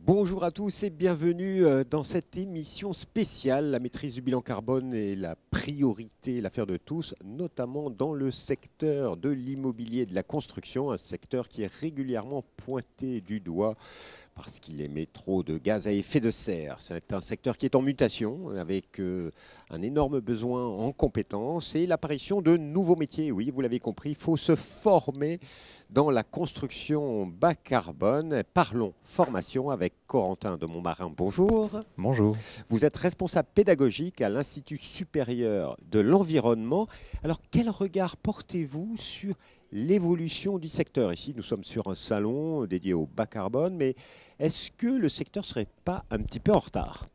Bonjour à tous et bienvenue dans cette émission spéciale. La maîtrise du bilan carbone est la priorité, l'affaire de tous, notamment dans le secteur de l'immobilier et de la construction, un secteur qui est régulièrement pointé du doigt parce qu'il émet trop de gaz à effet de serre. C'est un secteur qui est en mutation avec un énorme besoin en compétences et l'apparition de nouveaux métiers. Oui, vous l'avez compris, il faut se former dans la construction bas carbone. Parlons formation avec Corentin de Montmarin. Bonjour. Bonjour. Vous êtes responsable pédagogique à l'Institut supérieur de l'environnement. Alors, quel regard portez-vous sur l'évolution du secteur? Ici, nous sommes sur un salon dédié au bas carbone, mais est-ce que le secteur ne serait pas un petit peu en retard?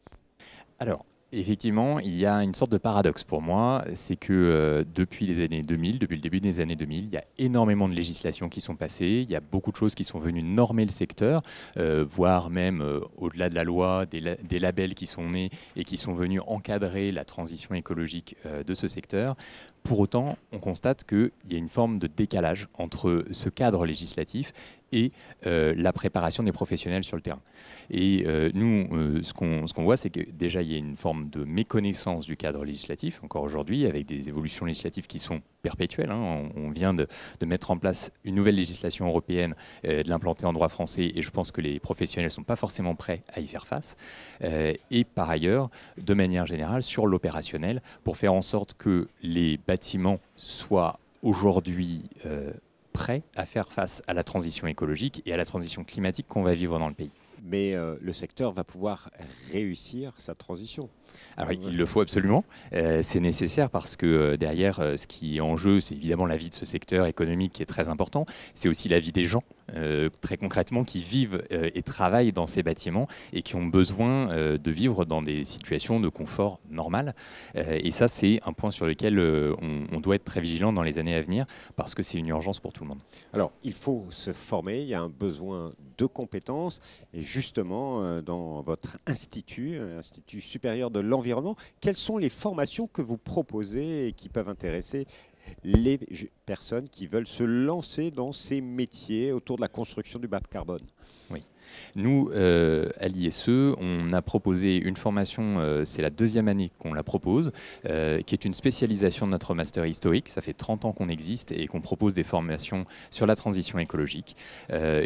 Alors, effectivement, il y a une sorte de paradoxe pour moi, c'est que depuis les années 2000, depuis le début des années 2000, il y a énormément de législations qui sont passées, il y a beaucoup de choses qui sont venues normer le secteur, voire même au-delà de la loi, des labels qui sont nés et qui sont venus encadrer la transition écologique de ce secteur. Pour autant, on constate qu'il y a une forme de décalage entre ce cadre législatif et la préparation des professionnels sur le terrain. Et nous, ce qu'on voit, c'est que déjà, il y a une forme de méconnaissance du cadre législatif, encore aujourd'hui, avec des évolutions législatives qui sont perpétuelles. On vient de mettre en place une nouvelle législation européenne, de l'implanter en droit français, et je pense que les professionnels ne sont pas forcément prêts à y faire face. Et par ailleurs, de manière générale, sur l'opérationnel, pour faire en sorte que les bâtiments soient aujourd'hui prêts à faire face à la transition écologique et à la transition climatique qu'on va vivre dans le pays. Mais le secteur va pouvoir réussir sa transition. Alors, il le faut absolument, c'est nécessaire parce que derrière, ce qui est en jeu, c'est évidemment la vie de ce secteur économique qui est très important, c'est aussi la vie des gens, très concrètement, qui vivent et travaillent dans ces bâtiments et qui ont besoin de vivre dans des situations de confort normal. Et ça, c'est un point sur lequel on doit être très vigilant dans les années à venir parce que c'est une urgence pour tout le monde. Alors, il faut se former, il y a un besoin de compétences et justement, dans votre institut, Institut supérieur de l'environnement, quelles sont les formations que vous proposez et qui peuvent intéresser les personnes qui veulent se lancer dans ces métiers autour de la construction du bas carbone? Oui. Nous, à l'ISE, on a proposé une formation, c'est la deuxième année qu'on la propose, qui est une spécialisation de notre master historique. Ça fait 30 ans qu'on existe et qu'on propose des formations sur la transition écologique,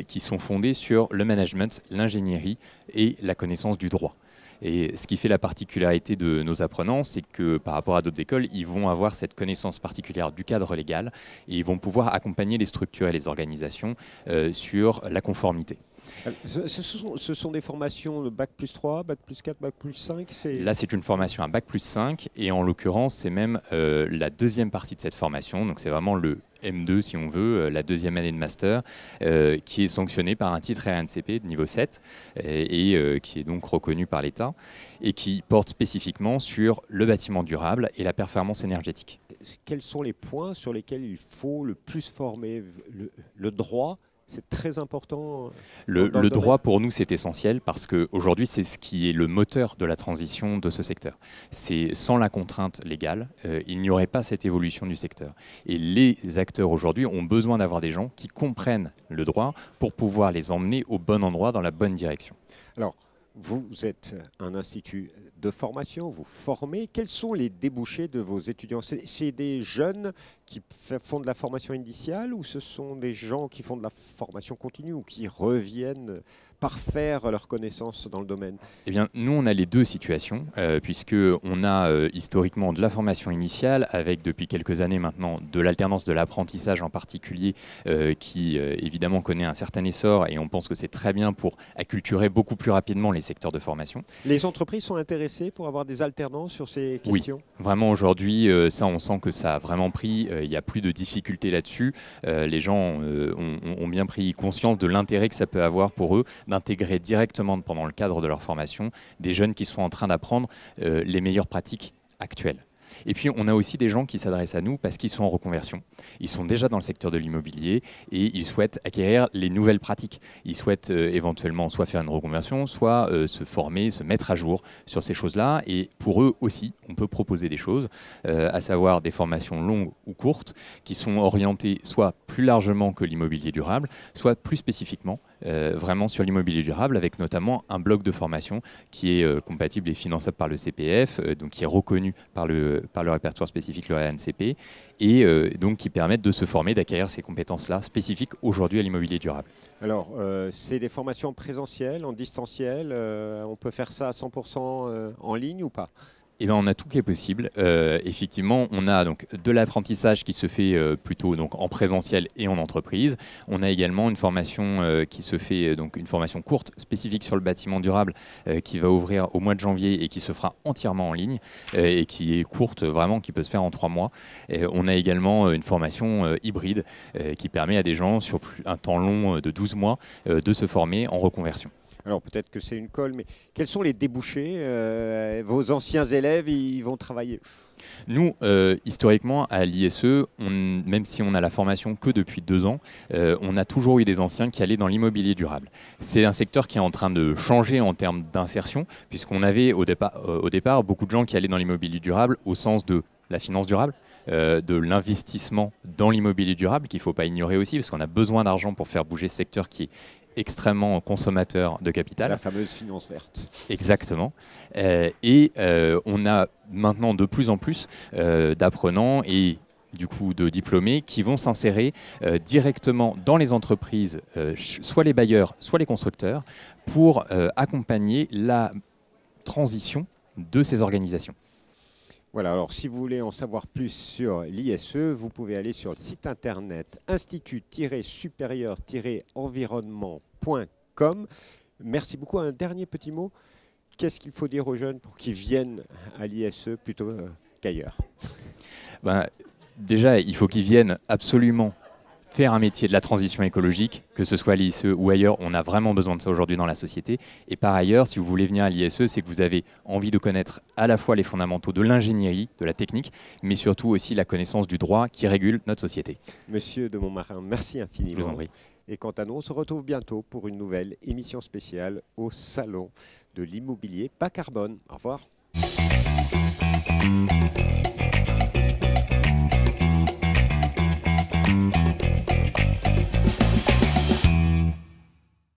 qui sont fondées sur le management, l'ingénierie et la connaissance du droit. Et ce qui fait la particularité de nos apprenants, c'est que par rapport à d'autres écoles, ils vont avoir cette connaissance particulière du cadre légal et ils vont pouvoir accompagner les structures et les organisations sur la conformité. Ce sont des formations de Bac plus 3, Bac plus 4, Bac plus 5 Là, c'est une formation à Bac plus 5 et en l'occurrence, c'est même la deuxième partie de cette formation. Donc, c'est vraiment le M2, si on veut, la deuxième année de master, qui est sanctionnée par un titre RNCP de niveau 7 et qui est donc reconnu par l'État et qui porte spécifiquement sur le bâtiment durable et la performance énergétique. Quels sont les points sur lesquels il faut le plus former? Le droit, c'est très important. Le droit, pour nous, c'est essentiel parce qu'aujourd'hui, c'est ce qui est le moteur de la transition de ce secteur. C'est sans la contrainte légale, il n'y aurait pas cette évolution du secteur. Et les acteurs aujourd'hui ont besoin d'avoir des gens qui comprennent le droit pour pouvoir les emmener au bon endroit, dans la bonne direction. Alors, vous êtes un institut de formation, vous formez. Quels sont les débouchés de vos étudiants? C'est des jeunes qui font de la formation initiale ou ce sont des gens qui font de la formation continue ou qui reviennent parfaire leurs connaissances dans le domaine? Eh bien, nous, on a les deux situations, puisqu'on a historiquement de la formation initiale, avec depuis quelques années maintenant de l'alternance de l'apprentissage en particulier, qui évidemment connaît un certain essor, et on pense que c'est très bien pour acculturer beaucoup plus rapidement les secteurs de formation. Les entreprises sont intéressées pour avoir des alternances sur ces questions? Oui, vraiment aujourd'hui, ça on sent que ça a vraiment pris, il n'y a plus de difficultés là-dessus. Les gens ont bien pris conscience de l'intérêt que ça peut avoir pour eux d'intégrer directement pendant le cadre de leur formation des jeunes qui sont en train d'apprendre les meilleures pratiques actuelles. Et puis, on a aussi des gens qui s'adressent à nous parce qu'ils sont en reconversion. Ils sont déjà dans le secteur de l'immobilier et ils souhaitent acquérir les nouvelles pratiques. Ils souhaitent éventuellement soit faire une reconversion, soit se former, se mettre à jour sur ces choses-là. Et pour eux aussi, on peut proposer des choses, à savoir des formations longues ou courtes, qui sont orientées soit plus largement que l'immobilier durable, soit plus spécifiquement vraiment sur l'immobilier durable, avec notamment un bloc de formation qui est compatible et finançable par le CPF, donc qui est reconnu par le répertoire spécifique, le RNCP, et donc qui permettent de se former, d'acquérir ces compétences-là spécifiques aujourd'hui à l'immobilier durable. Alors, c'est des formations présentielles, en distanciel, on peut faire ça à 100% en ligne ou pas? Eh ben, on a tout qui est possible. Effectivement, on a donc de l'apprentissage qui se fait plutôt donc en présentiel et en entreprise. On a également une formation qui se fait, donc une formation courte spécifique sur le bâtiment durable qui va ouvrir au mois de janvier et qui se fera entièrement en ligne et qui est courte vraiment, qui peut se faire en 3 mois. On a également une formation hybride qui permet à des gens sur un temps long de 12 mois de se former en reconversion. Alors peut-être que c'est une colle, mais quels sont les débouchés? Vos anciens élèves, ils vont travailler? Nous, historiquement, à l'ISE, même si on a la formation que depuis 2 ans, on a toujours eu des anciens qui allaient dans l'immobilier durable. C'est un secteur qui est en train de changer en termes d'insertion, puisqu'on avait au départ beaucoup de gens qui allaient dans l'immobilier durable au sens de la finance durable, de l'investissement dans l'immobilier durable, qu'il ne faut pas ignorer aussi, parce qu'on a besoin d'argent pour faire bouger ce secteur qui est extrêmement consommateur de capital. La fameuse finance verte. Exactement. On a maintenant de plus en plus d'apprenants et du coup de diplômés qui vont s'insérer directement dans les entreprises, soit les bailleurs, soit les constructeurs, pour accompagner la transition de ces organisations. Voilà, alors si vous voulez en savoir plus sur l'ISE, vous pouvez aller sur le site internet institut-supérieur-environnement.com. Merci beaucoup. Un dernier petit mot. Qu'est-ce qu'il faut dire aux jeunes pour qu'ils viennent à l'ISE plutôt qu'ailleurs? Déjà, il faut qu'ils viennent absolument faire un métier de la transition écologique, que ce soit à l'ISE ou ailleurs, on a vraiment besoin de ça aujourd'hui dans la société. Et par ailleurs, si vous voulez venir à l'ISE, c'est que vous avez envie de connaître à la fois les fondamentaux de l'ingénierie, de la technique, mais surtout aussi la connaissance du droit qui régule notre société. Monsieur de Montmarin, merci infiniment. Je vous en prie. Et quant à nous, on se retrouve bientôt pour une nouvelle émission spéciale au Salon de l'immobilier bas carbone. Au revoir.